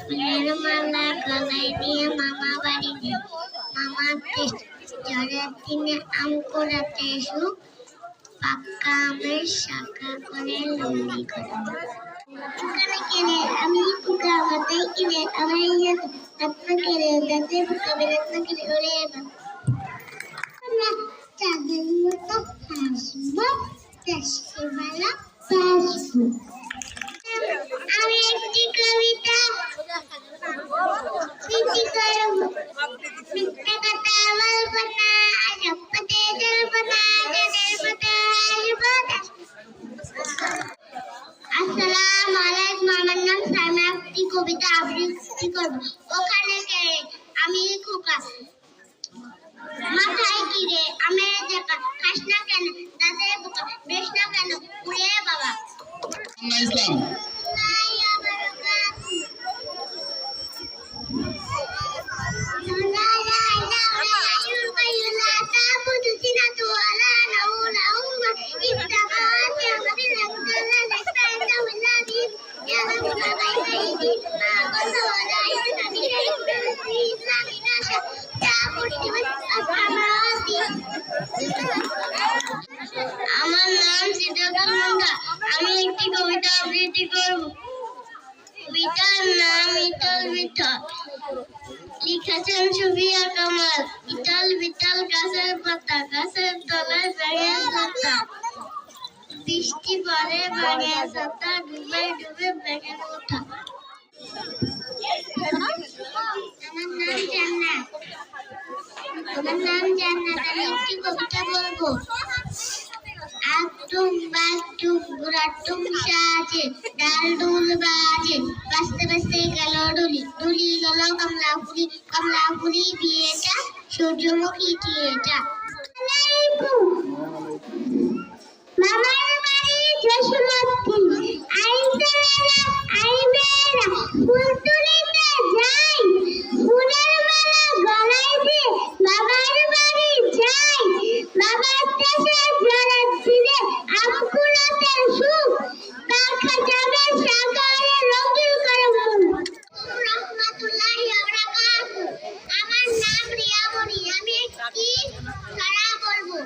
ফুলের মালা গলায় দিয়ে মামা বাড়ি যায়। মামাতে ঝড়ের দিনে আম কুড়াতে সুখ, পাক্কা আমের শাখা করে লুঙ্গি করে। পোকানে কেড়ে আমি পোকা মাথায় কিনে আমার রত্ন কেড়ে দাঁতে পোকা বেরত্ন কেড়ে ওরে চাঁদের মতো হাসবো, চাষিবেলা বাসবো। আমি একটি কবিতা মিথ্যে কথা বলবো না, জপতে চলবো না, যাদের পথে আসবো। আসসালামু আলাইকুম, আমার নাম সাইমা। একটি কবিতা আবৃত্তি করব। ওখানে কেড়ে আমি খোকা মাথায় কিরে আমের জাকা, খাস না কেন দাঁতে পোকা, বেশ না কেন উড়ে বাবা। ইসলাম আমার নাম সিদ্ধার্থ মুন্ডা। আমি একটি কবিতা আবৃত্তি করব। কবিতার নাম ইতল বিতল। লিখেছেন সুফিয়া কামাল। ইতল বিতল গাছের পাতা, গাছের তলায় ব্যাঙের ছাতা। বৃষ্টি পরে ব্যাঙের ছাতা, ডুবে ডুবে ব্যাঙের ওঠা। আমার নাম জান্নাত। আমি একটি কবিতা বলবো। আটুম বাটুম বুড়াটুম সাজে, ডাল ডুল বাজে, বাঁচতে বাঁচতে গেল ডুলি, ডুলি গেল কমলাপুরি, কমলাপুরি বিয়েটা সূর্যমুখী টিয়েটা। মামার বাড়ি যশোমতী, আইতে মেলা আইবে না, ফুল তুলিতে যাই, ফুলের মালা গলায় দিয়ে বাবার বাড়ি যাই। বাবার দেশে ঝড়ের দিনে আম কুড়াতে সুখ, পাখা যাবে সাগরে রঙিন করে মুখ। রহমাতুল্লাহি ওয়া বারাকাতুহু। আমার নাম রিয়ামণি। আমি একটি ছড়া বলবো।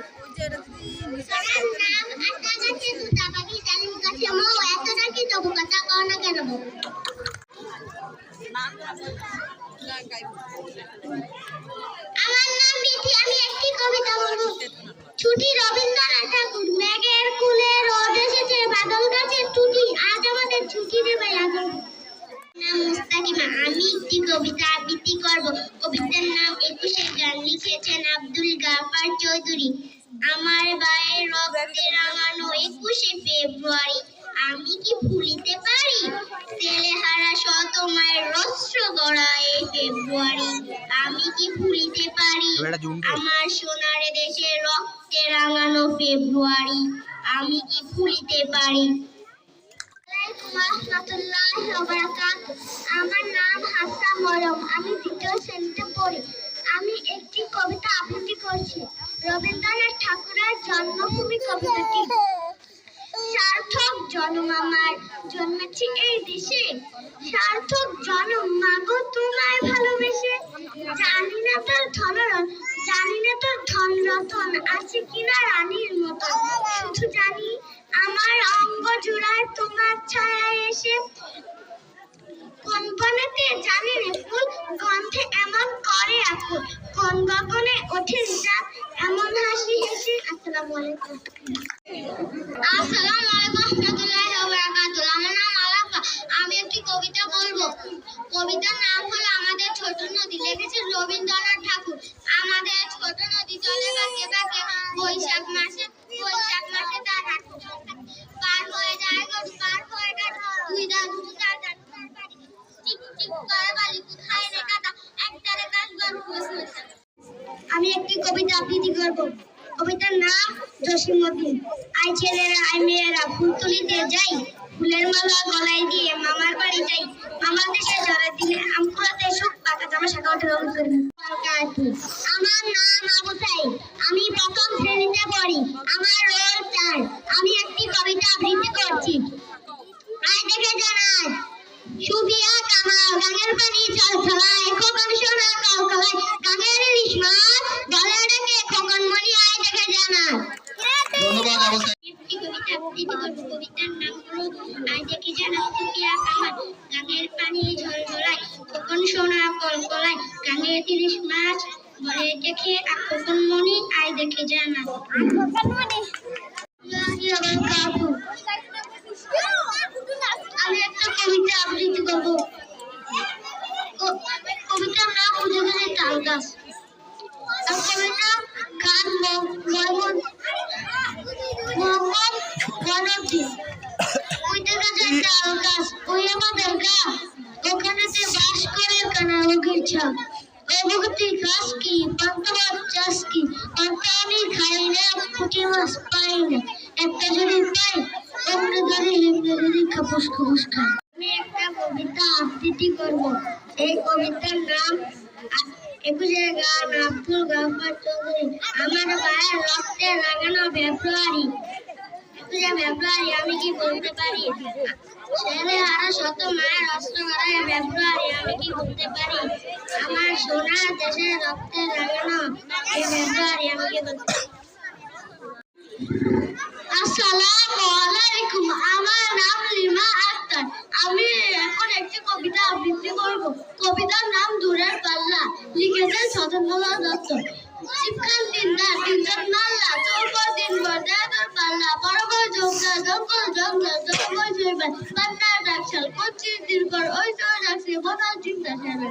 ছড়ার নাম আতা গাছে সুতা পাখি, ডালিম গাছে মৌ, এত নাকি তবু কথা কও না কেন? আমার নাম বিথি। আমি একটি কবিতা বলবো। ছুটি রবীন্দ্রনাথ ঠাকুর। মেঘের কুলে রোদ এসেছে, বাদল গাছের টুটি, আজ আমাদের ছুটি রে ভাই। নাম মুস্তাকিমা। আমি একটি কবিতা আবৃত্তি করব। কবিতার নাম 21 গান। লিখেছেন আব্দুল গাফার চৌধুরী। আমার গায়ে রক্তে রাঙানো 21 ফেব্রুয়ারি, আমি কি ভুলিতে পারি? তেলেহারা শত মায়ের রস্র গড়ায় ফেব্রুয়ারি, আমি কি ভুলিতে পারি? আমার সোনার দেশে রক্তে রাঙানো ফেব্রুয়ারি, আমি কি ভুলিতে পারি? আমার নাম হাসা মরম। আমি 2য় শ্রেণীতে পড়ি। আমি একটি কবিতা আবৃত্তি করছি। রবীন্দ্রনাথ ঠাকুরের জন্মভূমি কবিতাটি। সার্থক জন্ম আমার, জন্মেছি এই দেশে, সার্থক জন্ম মাগো তোমায় ভালোবেসে। জানি না তোর ধন রতন আছে কিনা রানীর মতো, শুধু জানি আমার অঙ্গ জুড়ায় তোমার ছায়া এসে। কোন বনেতে জানি রে ফুল, গন্ধে এমন করে আকুল, কোন গগনে ওঠে চাঁদ এমন হাসি হেসে। আসসালামু আলাইকুম। আসসালামু আলাইকুম রাহমাতুল্লাহি ওয়া বারাকাতুহু। আমার নাম আলাপা। আমি একটি কবিতা বলবো। কবিতার নাম হলো আমাদের ছোট নদী। লিখেছেন রবীন্দ্রনাথ ঠাকুর। আমাদের ছোট নদী চলে বাঁকে বাঁকে, বৈশাখ মাসে তার পার হয়ে যায় গো, পার হয়ে যায় দুই দাদু চার দাদু তার বাড়ি, টিক টিক করে বালি কোথায় রে কাদা, একটারে কাশবন প্রশ্ন। আমি একটি কবিতা আবৃত্তি করব। কবিতার নাম জসিমউদ্দিন। আই ছেলেরা আই মেয়েরা ফুল তুলিতে যাই, ফুলের মালা গলায় দিয়ে মামার বাড়ি যাই। মামার দেশে ঝড়ের দিনে আম কুড়াতে সুখ, পাকা জামা শাখা ওঠে রঙিন করে। আমার নাম আবু সাইদ। আমি 1ম শ্রেণীতে পড়ি। আমার রোল 4। আমি একটি কবিতা আবৃত্তি করছি। আয় দেখে জানাই সুফিয়া কামাল। গানের কামায় গাঙের পানি ঝলঝলায় কখন সোনা কলকলায় গাঙে 30 মাছ ঘরে দেখে কখন মনি আয় দেখে জানা আমি একটা কবিতা আবৃত্তি করবো কবিতার নাম উদয়নের তাল গাছ আর কবিতা গান মোহাম্মদ গণদ্বীপ ওই দেখা যায় তাল গাছ ওই আমাদের গা ওখানেতে বাস করে কানা মুখের ছাপ অবগতি গাছ কি পান্তমাছ চাষ কি পান্তা আমি খাই না পুঁটি মাছ পাই না একটা যদি পাই অন্য যদি হিমড়ে যদি খাপুস খাপুস খাই আমি একটা কবিতা আবৃত্তি করব এই কবিতার নাম 21 গান আব্দুল গাফফার চৌধুরী আমার গায়ে রক্তে লাগানো ফেব্রুয়ারি 21 ফেব্রুয়ারি আমি কি বলতে পারি ছেলে হারা শত মায়ের অস্ত্র করায় ফেব্রুয়ারি আমি কি বলতে পারি আমার সোনার দেশে রক্তে লাগানো এই ফেব্রুয়ারি আমি কি বলতে পারি আসসালামু আলাইকুম আমার নাম লিমা আক্তার আমি এখন একটি কবিতা আবৃত্তি করব কবিতার নাম দূরের পাল্লা লিখেছেন সতেন্দ্রনাথ দত্ত শিক্ষার দিন না তিনজন মাল্লা চৌপর দিন ভর দেয়ার পাল্লা বড় বড় জঙ্গা জঙ্গল জঙ্গল জঙ্গল জয়বার পান্না ডাকশাল 25 দিন পর ওই তো ডাকছে বোনা চিন্তা সেরে